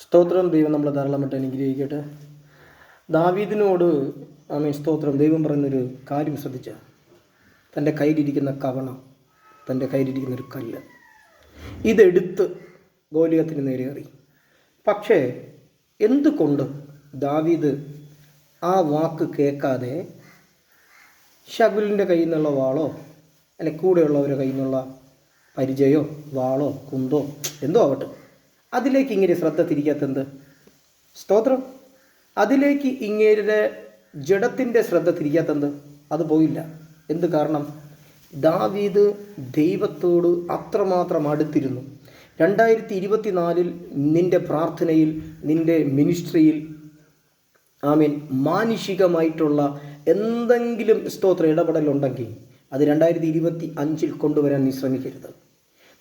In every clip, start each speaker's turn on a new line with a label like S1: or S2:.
S1: സ്തോത്രം. ദൈവം നമ്മളെ ധാരാളമായിട്ട് അനുഗ്രഹിക്കട്ടെ. ദാവീദിനോട് സ്തോത്രം. ദൈവം പറയുന്നൊരു കാര്യം ശ്രദ്ധിച്ച, തൻ്റെ കയ്യിലിരിക്കുന്ന കവണ, തൻ്റെ കയ്യിലിരിക്കുന്നൊരു കല്ല്, ഇതെടുത്ത് ഗോലിയത്തിന് നേരെ എറിയും. പക്ഷേ എന്തുകൊണ്ട് ദാവീദ് ആ വാക്ക് കേൾക്കാതെ ശകുലിൻ്റെ കയ്യിൽ നിന്നുള്ള വാളോ അല്ലെ കൂടെയുള്ളവരുടെ കയ്യിൽ നിന്നുള്ള പരിചയോ വാളോ കുന്തോ എന്തോ ആവട്ടെ, അതിലേക്ക് ഇങ്ങനെ ശ്രദ്ധ തിരിക്കാത്തെന്ത്? സ്തോത്രം. അതിലേക്ക് ഇങ്ങേരുടെ ജഡത്തിൻ്റെ ശ്രദ്ധ തിരിക്കാത്തെന്ത്? അത് പോയില്ല. എന്ത് കാരണം? ദാവീദ് ദൈവത്തോട് അത്രമാത്രം അടുത്തിരുന്നു. 2024 നിൻ്റെ പ്രാർത്ഥനയിൽ, നിൻ്റെ മിനിസ്ട്രിയിൽ മാനുഷികമായിട്ടുള്ള എന്തെങ്കിലും സ്തോത്ര ഇടപെടലുണ്ടെങ്കിൽ അത് 2025 കൊണ്ടുവരാൻ നീ ശ്രമിക്കരുത്.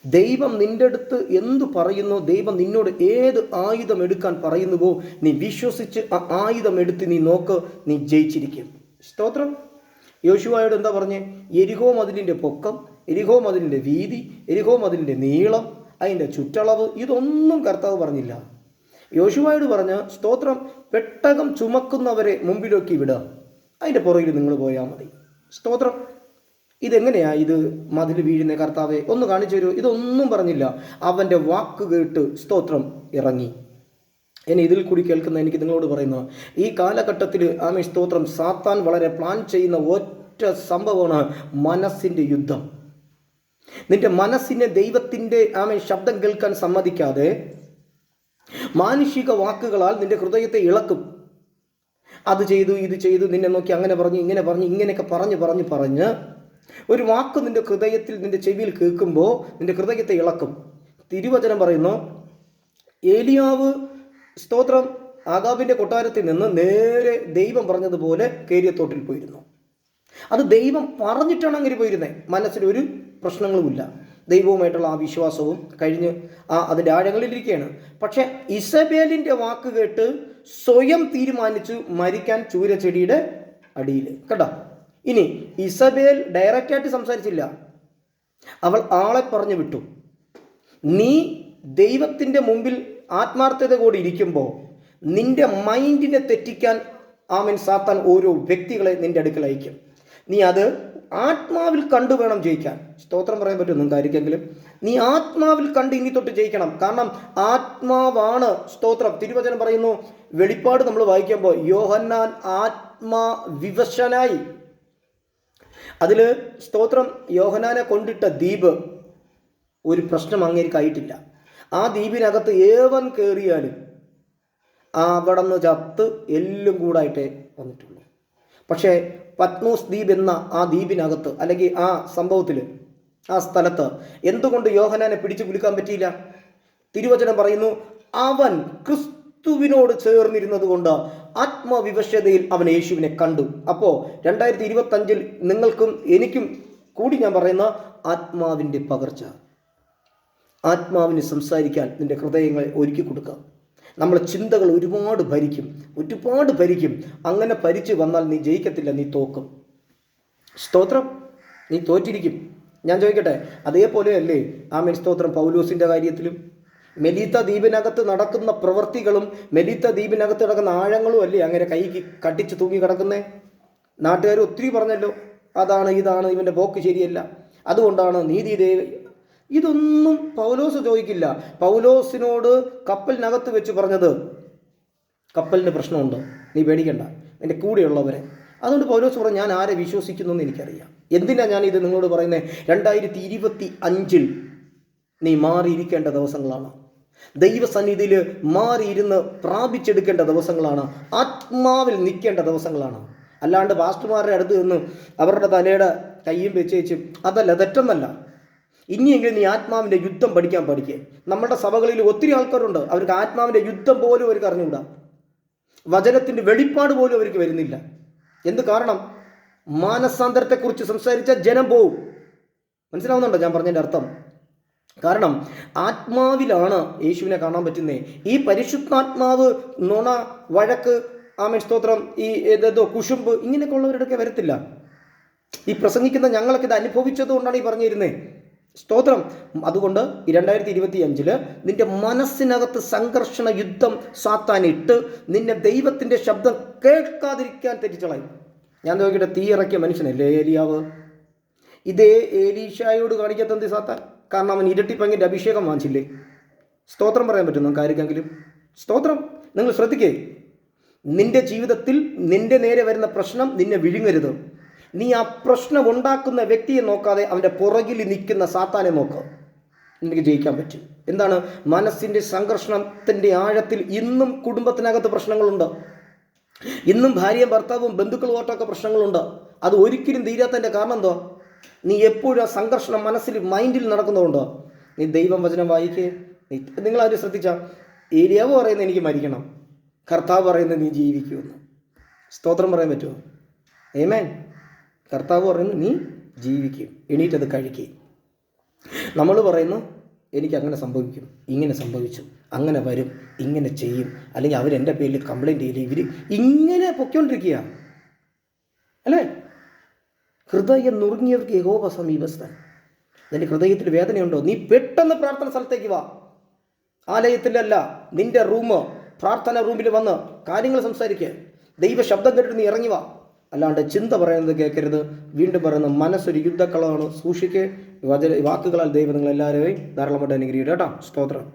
S1: ദൈവം നിൻ്റെ അടുത്ത് എന്തു പറയുന്നോ, ദൈവം നിന്നോട് ഏത് ആയുധം എടുക്കാൻ പറയുന്നുവോ, നീ വിശ്വസിച്ച് ആ ആയുധം എടുത്ത് നീ നോക്ക്, നീ ജയിച്ചിരിക്കും. സ്തോത്രം. യോശുവയോട് എന്താ പറഞ്ഞേ? യെരിഹോ മതിലിൻ്റെ പൊക്കം, യെരിഹോ മതിലിൻ്റെ വീതി, യെരിഹോ മതിലിൻ്റെ നീളം, അതിൻ്റെ ചുറ്റളവ്, ഇതൊന്നും കർത്താവ് പറഞ്ഞില്ല. യോശുവയോട് പറഞ്ഞ സ്തോത്രം, പെട്ടകം ചുമക്കുന്നവരെ മുമ്പിലേക്ക് വിടുക, അതിൻ്റെ പുറകിൽ നിങ്ങൾ പോയാൽ മതി. സ്തോത്രം. ഇതെങ്ങനെയാ ഇത് മതിൽ വീഴുന്ന കർത്താവെ ഒന്ന് കാണിച്ചു തരുമോ? ഇതൊന്നും പറഞ്ഞില്ല. അവൻ്റെ വാക്ക് കേട്ട് സ്തോത്രം ഇറങ്ങി. ഇനി ഇതിൽ കൂടി കേൾക്കുന്ന എനിക്ക് നിങ്ങളോട് പറയുന്നു, ഈ കാലഘട്ടത്തിൽ സ്തോത്രം സാത്താൻ വളരെ പ്ലാൻ ചെയ്യുന്ന ഒറ്റ സംഭവമാണ് മനസ്സിൻ്റെ യുദ്ധം. നിന്റെ മനസ്സിനെ ദൈവത്തിൻ്റെ ശബ്ദം കേൾക്കാൻ സമ്മതിക്കാതെ മാനുഷിക വാക്കുകളാൽ നിന്റെ ഹൃദയത്തെ ഇളക്കും. അത് ചെയ്തു, ഇത് ചെയ്തു, നിന്നെ നോക്കി അങ്ങനെ പറഞ്ഞു, ഇങ്ങനെ പറഞ്ഞു, ഇങ്ങനെയൊക്കെ പറഞ്ഞ് ഒരു വാക്ക് നിന്റെ ഹൃദയത്തിൽ, നിന്റെ ചെവിയിൽ കേൾക്കുമ്പോൾ നിന്റെ ഹൃദയത്തെ ഇളക്കും. തിരുവചനം പറയുന്നു, ഏലിയാവ് സ്തോത്രം ആഗാബിൻ്റെ കൊട്ടാരത്തിൽ നിന്ന് നേരെ ദൈവം പറഞ്ഞതുപോലെ കേരിയത്തോട്ടിൽ പോയിരുന്നു. അത് ദൈവം പറഞ്ഞിട്ടാണ് അങ്ങനെ പോയിരുന്നത്. മനസ്സിലൊരു പ്രശ്നങ്ങളുമില്ല. ദൈവവുമായിട്ടുള്ള ആ വിശ്വാസവും കഴിഞ്ഞ് അതിൻ്റെ ആഴങ്ങളിലിരിക്കുകയാണ്. പക്ഷെ ഇസബേലിൻ്റെ വാക്ക് കേട്ട് സ്വയം തീരുമാനിച്ചു മരിക്കാൻ ചൂരച്ചെടിയുടെ അടിയിൽ. കേട്ടോ. ഇനി ഇസബേൽ ഡയറക്റ്റായിട്ട് സംസാരിച്ചില്ല, അവൾ ആളെ പറഞ്ഞു വിട്ടു. നീ ദൈവത്തിൻ്റെ മുമ്പിൽ ആത്മാർത്ഥത കൂടി ഇരിക്കുമ്പോൾ നിന്റെ മൈൻഡിനെ തെറ്റിക്കാൻ സാത്താൻ ഓരോ വ്യക്തികളെ നിന്റെ അടുക്കൽ അയക്കും. നീ അത് ആത്മാവിൽ കണ്ടു വേണം ജയിക്കാൻ. സ്തോത്രം പറയാൻ പറ്റും നിങ്ങൾക്ക് ആയിരിക്കെങ്കിലും? നീ ആത്മാവിൽ കണ്ട് ഇനി തൊട്ട് ജയിക്കണം. കാരണം ആത്മാവാണ് സ്തോത്രം. തിരുവചനം പറയുന്നു, വെളിപ്പാട് നമ്മൾ വായിക്കുമ്പോൾ യോഹന്നാൻ ആത്മാവിവശനായി. അതിൽ സ്തോത്രം യോഹന്നാനെ കൊണ്ടിട്ട ദ്വീപ് ഒരു പ്രശ്നം അങ്ങേരിക്കായിട്ടില്ല. ആ ദ്വീപിനകത്ത് ഏവൻ കയറിയാലും അവിടെ നിന്ന് ചത്ത് എല്ലും കൂടായിട്ടേ വന്നിട്ടുള്ളൂ. പക്ഷേ പത്മോസ് ദ്വീപ് എന്ന ആ ദ്വീപിനകത്ത്, അല്ലെങ്കിൽ ആ സംഭവത്തിൽ, ആ സ്ഥലത്ത് എന്തുകൊണ്ട് യോഹന്നാനെ പിടിച്ചു കുലുക്കാൻ പറ്റിയില്ല? തിരുവചനം പറയുന്നു, അവൻ ക്രിസ്തുവിനോട് ചേർന്നിരുന്നത് കൊണ്ട് ആത്മവിവശതയിൽ അവൻ യേശുവിനെ കണ്ടു. അപ്പോൾ 2025 നിങ്ങൾക്കും എനിക്കും കൂടി ഞാൻ പറയുന്ന ആത്മാവിൻ്റെ പകർച്ച, ആത്മാവിന് സംസാരിക്കാൻ നിന്റെ ഹൃദയങ്ങളെ ഒരുക്കി കൊടുക്കുക. നമ്മളെ ചിന്തകൾ ഒരുപാട് ഭരിക്കും. അങ്ങനെ ഭരിച്ച് വന്നാൽ നീ ജയിക്കത്തില്ല, നീ തോക്കും. സ്തോത്രം. നീ തോറ്റിരിക്കും. ഞാൻ ചോദിക്കട്ടെ, അതേപോലെയല്ലേ സ്തോത്രം പൗലോസിൻ്റെ കാര്യത്തിലും? മെലീത്ത ദ്വീപിനകത്ത് നടക്കുന്ന പ്രവൃത്തികളും മെലീത്ത ദ്വീപിനകത്ത് നടക്കുന്ന ആഴങ്ങളും അല്ലേ അങ്ങനെ കൈക്ക് കട്ടിച്ച് തൂങ്ങി കിടക്കുന്നേ? നാട്ടുകാർ ഒത്തിരി പറഞ്ഞല്ലോ, അതാണ് ഇതാണ്, ഇവൻ്റെ പോക്ക് ശരിയല്ല, അതുകൊണ്ടാണ് നീതിദേവ. ഇതൊന്നും പൗലോസ് ചോദിക്കില്ല. പൗലോസിനോട് കപ്പലിനകത്ത് വെച്ച് പറഞ്ഞത്, കപ്പലിന് പ്രശ്നമുണ്ട്, നീ പേടിക്കണ്ട, എൻ്റെ കൂടെയുള്ളവരെ. അതുകൊണ്ട് പൗലോസ് പറഞ്ഞു, ഞാൻ ആരെ വിശ്വസിക്കുന്നു എന്ന് എനിക്കറിയാം. എന്തിനാണ് ഞാൻ ഇത് നിങ്ങളോട് പറയുന്നത്? 2025 നീ മാറിയിരിക്കേണ്ട ദിവസങ്ങളാണ്. ദൈവസന്നിധിയിൽ മാറിയിരുന്ന് പ്രാപിച്ചെടുക്കേണ്ട ദിവസങ്ങളാണ്. ആത്മാവിൽ നിൽക്കേണ്ട ദിവസങ്ങളാണ്. അല്ലാണ്ട് പാസ്റ്റർമാരുടെ അടുത്ത് നിന്ന് അവരുടെ തലയുടെ കയ്യും വെച്ചേച്ചും അതല്ല, തെറ്റൊന്നല്ല. ഇനിയെങ്കിലും നീ ആത്മാവിൻ്റെ യുദ്ധം പഠിക്കുക. നമ്മുടെ സഭകളിൽ ഒത്തിരി ആൾക്കാരുണ്ട്, അവർക്ക് ആത്മാവിൻ്റെ യുദ്ധം പോലും അവർക്ക് അറിഞ്ഞുകൂടാ. വചനത്തിൻ്റെ വെളിപ്പാട് പോലും അവർക്ക് വരുന്നില്ല. എന്ത് കാരണം? മാനസാന്തരത്തെക്കുറിച്ച് സംസാരിച്ച ജനം പോവും. മനസ്സിലാവുന്നുണ്ടോ ഞാൻ പറഞ്ഞതിൻ്റെ അർത്ഥം? കാരണം ആത്മാവിലാണ് യേശുവിനെ കാണാൻ പറ്റുന്നത്. ഈ പരിശുദ്ധാത്മാവ് നുണ, വഴക്ക്, സ്തോത്രം, ഈ കുശുമ്പ്, ഇങ്ങനെയൊക്കെ ഉള്ളവരുടെയൊക്കെ വരത്തില്ല. ഈ പ്രസംഗിക്കുന്ന ഞങ്ങളൊക്കെ ഇത് അനുഭവിച്ചത് കൊണ്ടാണ് ഈ പറഞ്ഞിരുന്നത്. സ്തോത്രം. അതുകൊണ്ട് 2025 നിന്റെ മനസ്സിനകത്ത് സംഘർഷണ യുദ്ധം സാത്താനിട്ട് നിന്നെ ദൈവത്തിൻ്റെ ശബ്ദം കേൾക്കാതിരിക്കാൻ തെറ്റിച്ചളയും. ഞാൻ നോക്കിയിട്ട് തീ ഇറക്കിയ മനുഷ്യനല്ലേ ഏലിയാവ്. ഇതേ ഏലീഷായോട് കാണിക്കാത്തത് സാത്താൻ. കാരണം അവൻ ഇരട്ടിപ്പങ്കിൻ്റെ അഭിഷേകം വാങ്ങിച്ചില്ലേ. സ്തോത്രം പറയാൻ പറ്റും നമുക്ക് ആർക്കെങ്കിലും? സ്തോത്രം. നിങ്ങൾ ശ്രദ്ധിക്കേ, നിന്റെ ജീവിതത്തിൽ നിന്റെ നേരെ വരുന്ന പ്രശ്നം നിന്നെ വിഴുങ്ങരുത്. നീ ആ പ്രശ്നം ഉണ്ടാക്കുന്ന വ്യക്തിയെ നോക്കാതെ അവൻ്റെ പുറകിൽ നിൽക്കുന്ന സാത്താനെ നോക്കുക. നിനക്ക് ജയിക്കാൻ പറ്റും. എന്താണ്? മനസ്സിൻ്റെ സംഘർഷണത്തിൻ്റെ ആഴത്തിൽ ഇന്നും കുടുംബത്തിനകത്ത് പ്രശ്നങ്ങളുണ്ട്. ഇന്നും ഭാര്യയും ഭർത്താവും ബന്ധുക്കളുമായിട്ടൊക്കെ പ്രശ്നങ്ങളുണ്ട്. അത് ഒരിക്കലും തീരാത്തതിൻ്റെ കാരണം എന്തോ? നീ എപ്പോഴും ആ സംഘർഷണം മനസ്സിൽ മൈൻഡിൽ നടക്കുന്നതുകൊണ്ടോ? നീ ദൈവം വചനം വായിക്കേ. നിങ്ങളാരും ശ്രദ്ധിച്ച, ഏലിയാവ് പറയുന്നത് എനിക്ക് മരിക്കണം, കർത്താവ് പറയുന്നത് നീ ജീവിക്കുമെന്ന്. സ്തോത്രം പറയാൻ പറ്റുമോ? ആമേൻ. കർത്താവ് പറയുന്നു നീ ജീവിക്കും, എണീറ്റത് കഴിക്കുക. നമ്മൾ പറയുന്നു എനിക്ക് അങ്ങനെ സംഭവിക്കും, ഇങ്ങനെ സംഭവിച്ചു, അങ്ങനെ വരും, ഇങ്ങനെ ചെയ്യും, അല്ലെങ്കിൽ അവരെൻ്റെ പേരിൽ കംപ്ലൈൻറ്റ് ചെയ്യില്ല, ഇവർ ഇങ്ങനെ പൊയ്ക്കൊണ്ടിരിക്കുക അല്ലേ? ഹൃദയം നുറുങ്ങിയവർക്ക് യഹോവ സമീപസ്ഥൻ. നിന്റെ ഹൃദയത്തിൽ വേദനയുണ്ടോ? നീ പെട്ടെന്ന് പ്രാർത്ഥന സ്ഥലത്തേക്ക് വാ. ആലയത്തിലല്ല, നിന്റെ പ്രാർത്ഥന റൂമിൽ വന്ന് കാര്യങ്ങൾ സംസാരിക്കുക. ദൈവ ശബ്ദം കേട്ടിട്ട് നീ ഇറങ്ങി വാ. അല്ലാണ്ട് ചിന്ത പറയുന്നത് കേൾക്കരുത്. വീണ്ടും പറയുന്ന മനസ്സൊരു യുദ്ധക്കളമാണ്. സൂക്ഷിക്കുക. വാക്കുകളാൽ ദൈവം നിങ്ങളെല്ലാവരെയും ധാരാളമായിട്ട് അനുഗ്രഹിക്കട്ടെ കേട്ടോ. സ്തോത്രം.